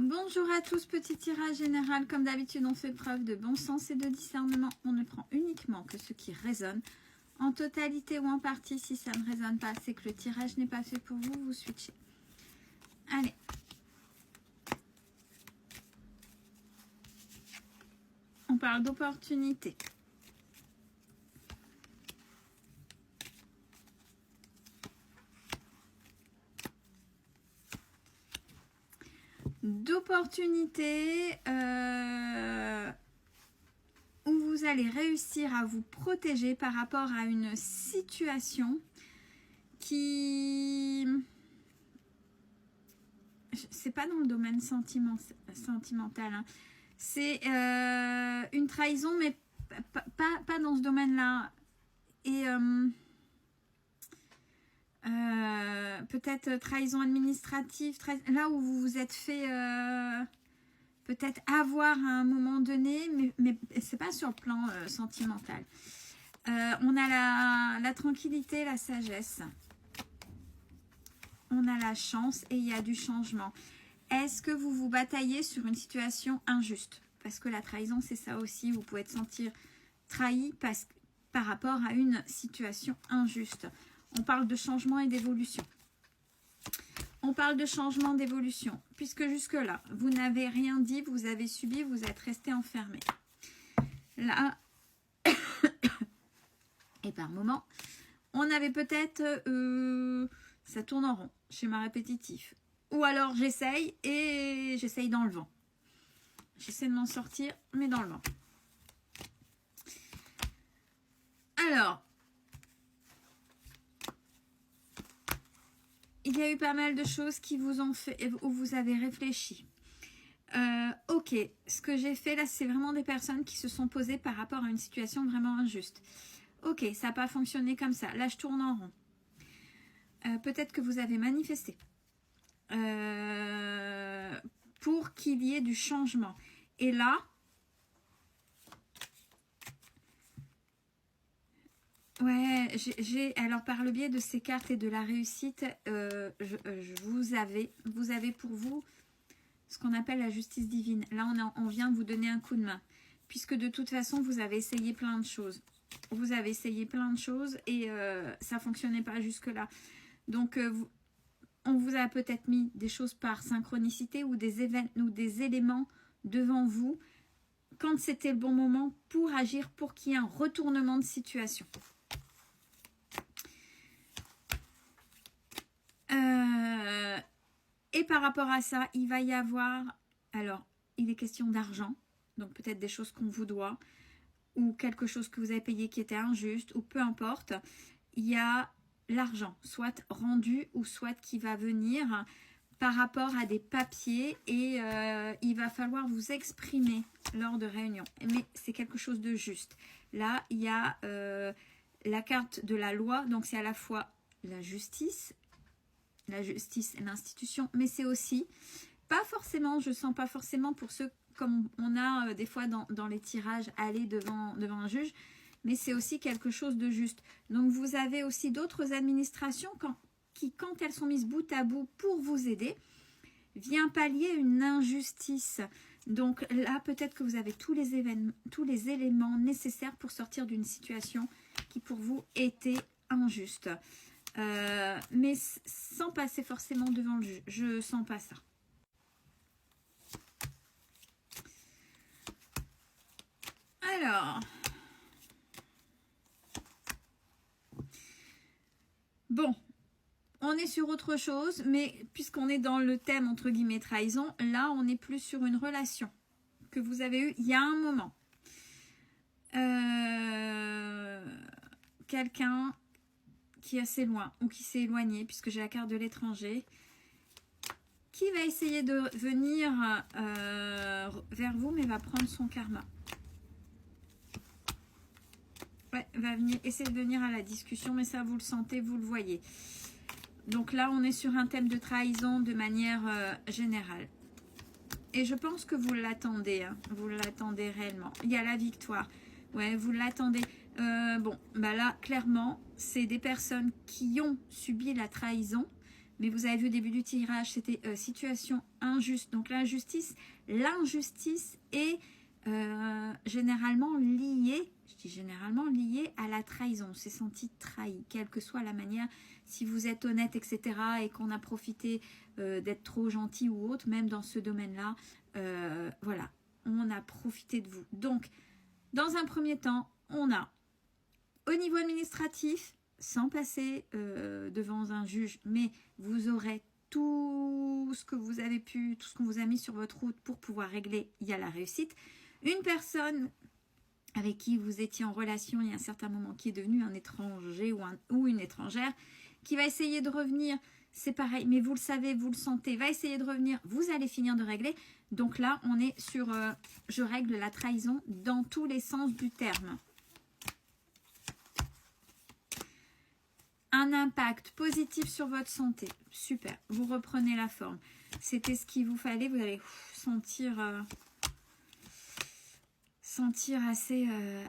Bonjour à tous, petit tirage général. Comme d'habitude, on fait preuve de bon sens et de discernement. On ne prend uniquement que ce qui résonne. En totalité ou en partie, si ça ne résonne pas, c'est que le tirage n'est pas fait pour vous, vous switchez. Allez. On parle d'opportunité. D'opportunités où vous allez réussir à vous protéger par rapport à une situation qui... C'est pas dans le domaine sentimental, hein. C'est une trahison, mais pas dans ce domaine-là. Et peut-être trahison administrative, là où vous vous êtes fait peut-être avoir à un moment donné, mais c'est pas sur le plan sentimental. On a la tranquillité, la sagesse. On a la chance et il y a du changement. Est-ce que vous vous bataillez sur une situation injuste? Parce que la trahison, c'est ça aussi. Vous pouvez te sentir trahi par rapport à une situation injuste. On parle de changement et d'évolution. On parle de changement, d'évolution. Puisque jusque-là, vous n'avez rien dit, vous avez subi, vous êtes resté enfermé. Là, et par moment, on avait peut-être... ça tourne en rond, schéma répétitif. Ou alors j'essaye et j'essaye dans le vent. J'essaie de m'en sortir, mais dans le vent. Alors, il y a eu pas mal de choses qui vous ont fait, où vous avez réfléchi. Ok, ce que j'ai fait là, c'est vraiment des personnes qui se sont posées par rapport à une situation vraiment injuste. Ok, ça n'a pas fonctionné comme ça. Là, je tourne en rond. Peut-être que vous avez manifesté pour qu'il y ait du changement. Et là, ouais, alors par le biais de ces cartes et de la réussite, vous avez pour vous ce qu'on appelle la justice divine. Là, on vient vous donner un coup de main. Puisque de toute façon, vous avez essayé plein de choses. Vous avez essayé plein de choses et ça ne fonctionnait pas jusque-là. Donc, on vous a peut-être mis des choses par synchronicité ou des éléments devant vous quand c'était le bon moment pour agir, pour qu'il y ait un retournement de situation. Et par rapport à ça, il va y avoir... Alors, il est question d'argent, donc peut-être des choses qu'on vous doit, ou quelque chose que vous avez payé qui était injuste, ou peu importe. Il y a l'argent, soit rendu ou soit qui va venir par rapport à des papiers et il va falloir vous exprimer lors de réunions. Mais c'est quelque chose de juste. Là, il y a la carte de la loi, donc c'est à la fois la justice et l'institution, mais c'est aussi, pas forcément, je sens pas forcément pour ceux comme on a des fois dans les tirages, aller devant un juge, mais c'est aussi quelque chose de juste. Donc, vous avez aussi d'autres administrations qui, quand elles sont mises bout à bout pour vous aider, vient pallier une injustice. Donc là, peut-être que vous avez tous les éléments nécessaires pour sortir d'une situation qui, pour vous, était injuste. Mais sans passer forcément devant le juge. Je sens pas ça. Alors... Bon, on est sur autre chose, mais puisqu'on est dans le thème entre guillemets trahison, là on est plus sur une relation que vous avez eue il y a un moment. Quelqu'un qui est assez loin ou qui s'est éloigné, puisque j'ai la carte de l'étranger, qui va essayer de venir vers vous, mais va prendre son karma. Ouais, va venir, essayer de venir à la discussion, mais ça, vous le sentez, vous le voyez. Donc là, on est sur un thème de trahison de manière générale. Et je pense que vous l'attendez, hein, vous l'attendez réellement. Il y a la victoire. Ouais, vous l'attendez. Bon, bah là, clairement, c'est des personnes qui ont subi la trahison, mais vous avez vu au début du tirage, c'était situation injuste. Donc l'injustice est généralement liée, je dis généralement liée à la trahison. On s'est senti trahi, quelle que soit la manière, si vous êtes honnête, etc., et qu'on a profité d'être trop gentil ou autre, même dans ce domaine-là, voilà, on a profité de vous. Donc, dans un premier temps, on a, au niveau administratif, sans passer devant un juge, mais vous aurez tout ce que vous avez pu, tout ce qu'on vous a mis sur votre route pour pouvoir régler, il y a la réussite. Une personne avec qui vous étiez en relation il y a un certain moment, qui est devenu un étranger ou une étrangère, qui va essayer de revenir, c'est pareil, mais vous le savez, vous le sentez, va essayer de revenir, vous allez finir de régler. Donc là, on est sur, je règle la trahison dans tous les sens du terme. Un impact positif sur votre santé. Super, vous reprenez la forme. C'était ce qu'il vous fallait, vous allez sentir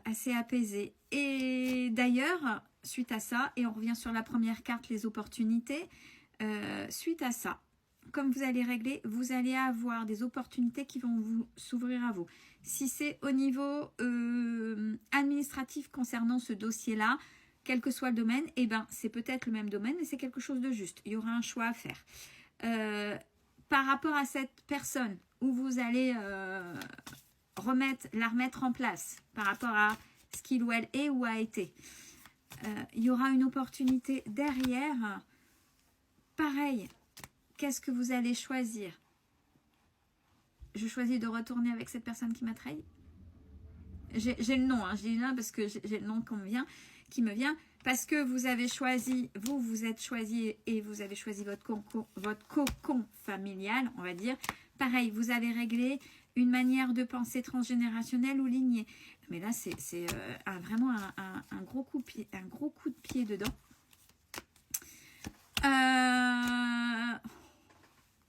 assez apaisé. Et d'ailleurs, suite à ça, et on revient sur la première carte, les opportunités, suite à ça, comme vous allez régler, vous allez avoir des opportunités qui vont vous s'ouvrir à vous. Si c'est au niveau administratif concernant ce dossier-là, quel que soit le domaine, eh ben, c'est peut-être le même domaine, mais c'est quelque chose de juste. Il y aura un choix à faire. Par rapport à cette personne où vous allez la remettre en place par rapport à ce qu'il ou elle est ou a été, il y aura une opportunité derrière. Pareil, qu'est-ce que vous allez choisir? Je choisis de retourner avec cette personne qui m'a trahi. J'ai le nom, hein, je dis là parce que j'ai le nom qui me vient, parce que vous avez choisi, vous êtes choisi et vous avez choisi votre cocon familial, on va dire. Pareil, vous avez réglé une manière de penser transgénérationnelle ou lignée. Mais là, c'est vraiment un gros coup de pied dedans.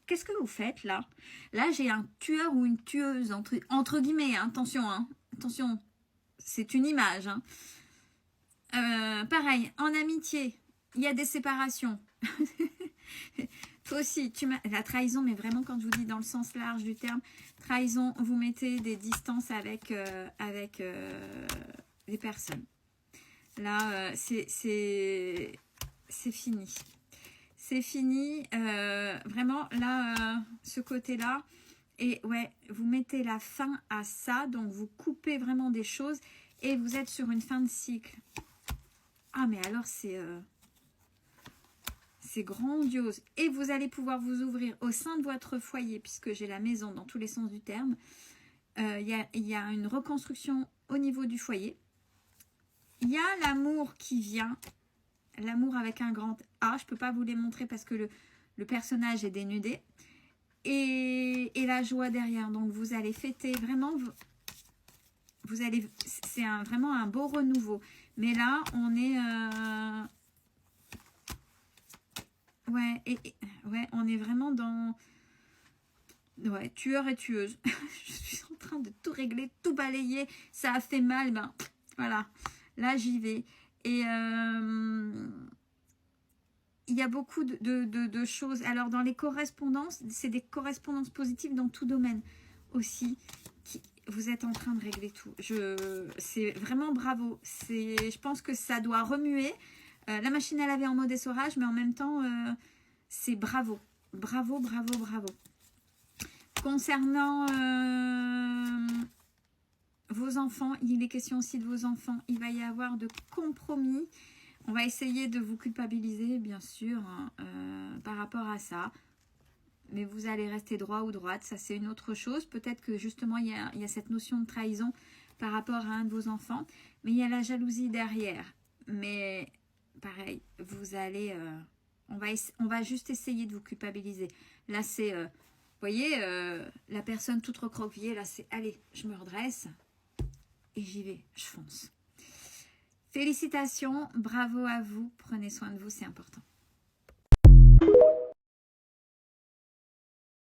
Qu'est-ce que vous faites là? Là, j'ai un tueur ou une tueuse, entre guillemets, hein, attention, c'est une image. Hein. Pareil, en amitié, il y a des séparations. Toi aussi, la trahison, mais vraiment quand je vous dis dans le sens large du terme, trahison, vous mettez des distances avec les personnes. Là, c'est fini. C'est fini. Vraiment, là, ce côté-là. Et ouais, vous mettez la fin à ça. Donc, vous coupez vraiment des choses. Et vous êtes sur une fin de cycle. Ah, mais alors, c'est grandiose. Et vous allez pouvoir vous ouvrir au sein de votre foyer, puisque j'ai la maison dans tous les sens du terme. Il y a une reconstruction au niveau du foyer. Il y a l'amour qui vient. L'amour avec un grand A. Je ne peux pas vous les montrer parce que le personnage est dénudé. Et la joie derrière. Donc, vous allez fêter vraiment... c'est vraiment un beau renouveau. Mais là, on est... ouais, ouais, on est vraiment dans... Ouais, tueur et tueuse. Je suis en train de tout régler, tout balayer. Ça a fait mal, ben voilà. Là, j'y vais. Et il y a beaucoup de choses. Alors, dans les correspondances, c'est des correspondances positives dans tout domaine aussi. Vous êtes en train de régler tout. C'est vraiment bravo. Je pense que ça doit remuer. La machine à laver en mode essorage, mais en même temps, c'est bravo. Bravo, bravo, bravo. Concernant vos enfants, il est question aussi de vos enfants. Il va y avoir de compromis. On va essayer de vous culpabiliser, bien sûr, par rapport à ça. Mais vous allez rester droit ou droite, ça c'est une autre chose. Peut-être que justement, il y a cette notion de trahison par rapport à un de vos enfants. Mais il y a la jalousie derrière. Mais pareil, vous allez... on va juste essayer de vous culpabiliser. Là, c'est... vous voyez, la personne toute recroquevillée, là, c'est... Allez, je me redresse et j'y vais, je fonce. Félicitations, bravo à vous. Prenez soin de vous, c'est important.